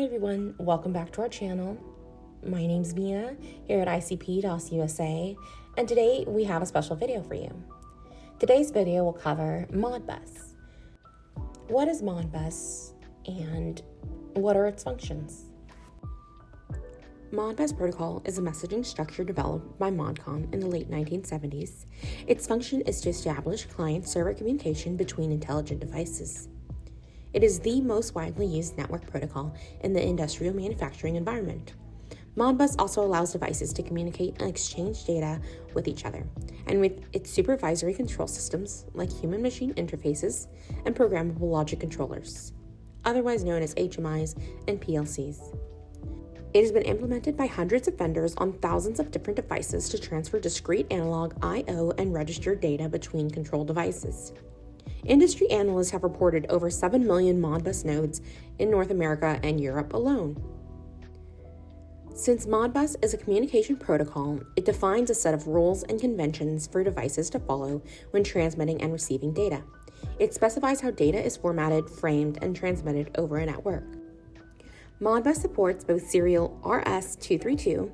Hi everyone, welcome back to our channel. My name's Mia here at ICP DOS USA, and today we have a special video for you. Today's video will cover Modbus. What is Modbus and what are its functions? Modbus protocol is a messaging structure developed by Modcom in the late 1970s. Its function is to establish client-server communication between intelligent devices. It is the most widely used network protocol in the industrial manufacturing environment. Modbus also allows devices to communicate and exchange data with each other, and with its supervisory control systems like human-machine interfaces and programmable logic controllers, otherwise known as HMIs and PLCs. It has been implemented by hundreds of vendors on thousands of different devices to transfer discrete analog I/O and register data between control devices. Industry analysts have reported over 7 million Modbus nodes in North America and Europe alone. Since Modbus is a communication protocol, it defines a set of rules and conventions for devices to follow when transmitting and receiving data. It specifies how data is formatted, framed, and transmitted over a network. Modbus supports both serial RS-232,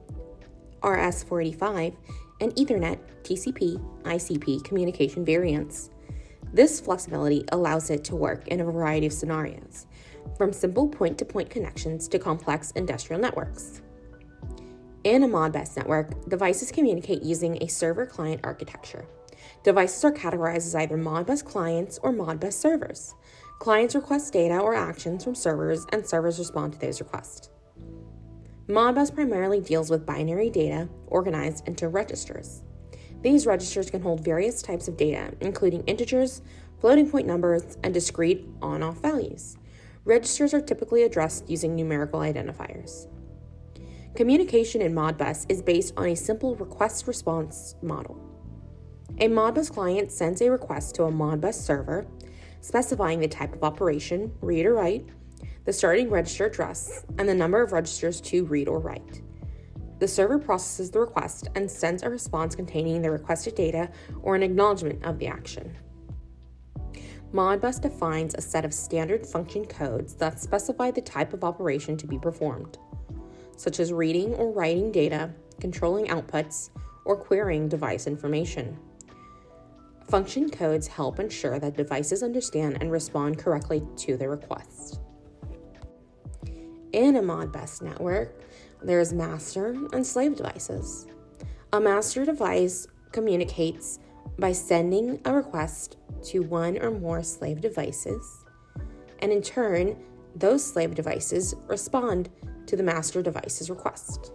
RS-485, and Ethernet, TCP, ICP communication variants. This flexibility allows it to work in a variety of scenarios, from simple point-to-point connections to complex industrial networks. In a Modbus network, devices communicate using a server-client architecture. Devices are categorized as either Modbus clients or Modbus servers. Clients request data or actions from servers, and servers respond to those requests. Modbus primarily deals with binary data organized into registers. These registers can hold various types of data, including integers, floating point numbers, and discrete on-off values. Registers are typically addressed using numerical identifiers. Communication in Modbus is based on a simple request-response model. A Modbus client sends a request to a Modbus server, specifying the type of operation, read or write, the starting register address, and the number of registers to read or write. The server processes the request and sends a response containing the requested data or an acknowledgement of the action. Modbus defines a set of standard function codes that specify the type of operation to be performed, such as reading or writing data, controlling outputs, or querying device information. Function codes help ensure that devices understand and respond correctly to the request. In a Modbus network, there is master and slave devices. A master device communicates by sending a request to one or more slave devices, and in turn, those slave devices respond to the master device's request.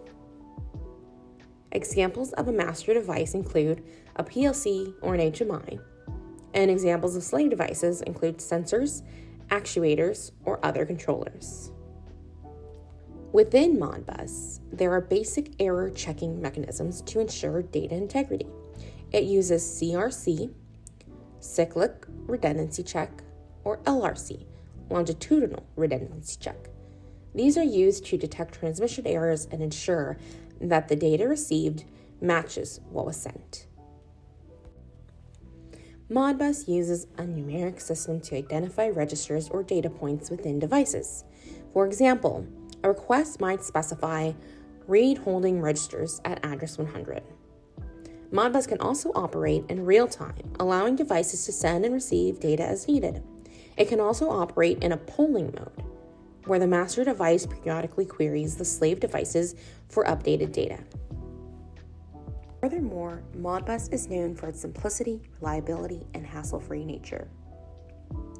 Examples of a master device include a PLC or an HMI, and examples of slave devices include sensors, actuators, or other controllers. Within Modbus, there are basic error checking mechanisms to ensure data integrity. It uses CRC, cyclic redundancy check, or LRC, longitudinal redundancy check. These are used to detect transmission errors and ensure that the data received matches what was sent. Modbus uses a numeric system to identify registers or data points within devices. For example, a request might specify read holding registers at address 100. Modbus can also operate in real time, allowing devices to send and receive data as needed. It can also operate in a polling mode, where the master device periodically queries the slave devices for updated data. Furthermore, Modbus is known for its simplicity, reliability, and hassle-free nature.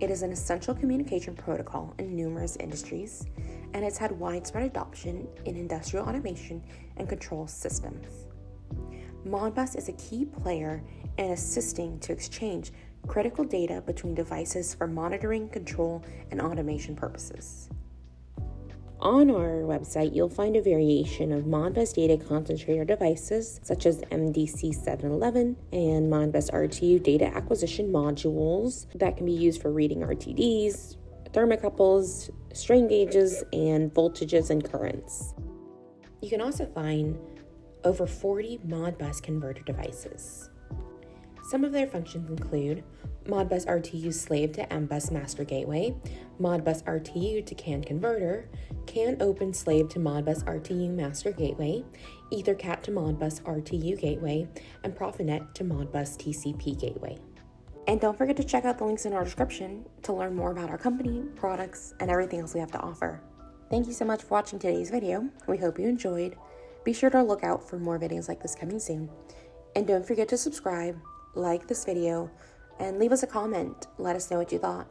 It is an essential communication protocol in numerous industries, and it's had widespread adoption in industrial automation and control systems. Modbus is a key player in assisting to exchange critical data between devices for monitoring, control, and automation purposes. On our website, you'll find a variation of Modbus data concentrator devices, such as MDC711 and Modbus RTU data acquisition modules that can be used for reading RTDs, thermocouples, strain gauges, and voltages and currents. You can also find over 40 Modbus converter devices. Some of their functions include Modbus RTU slave to MBus master gateway, Modbus RTU to CAN converter, CAN open slave to Modbus RTU master gateway, EtherCAT to Modbus RTU gateway, and Profinet to Modbus TCP gateway. And don't forget to check out the links in our description to learn more about our company, products, and everything else we have to offer. Thank you so much for watching today's video. We hope you enjoyed. Be sure to look out for more videos like this coming soon. And don't forget to subscribe, like this video, and leave us a comment. Let us know what you thought.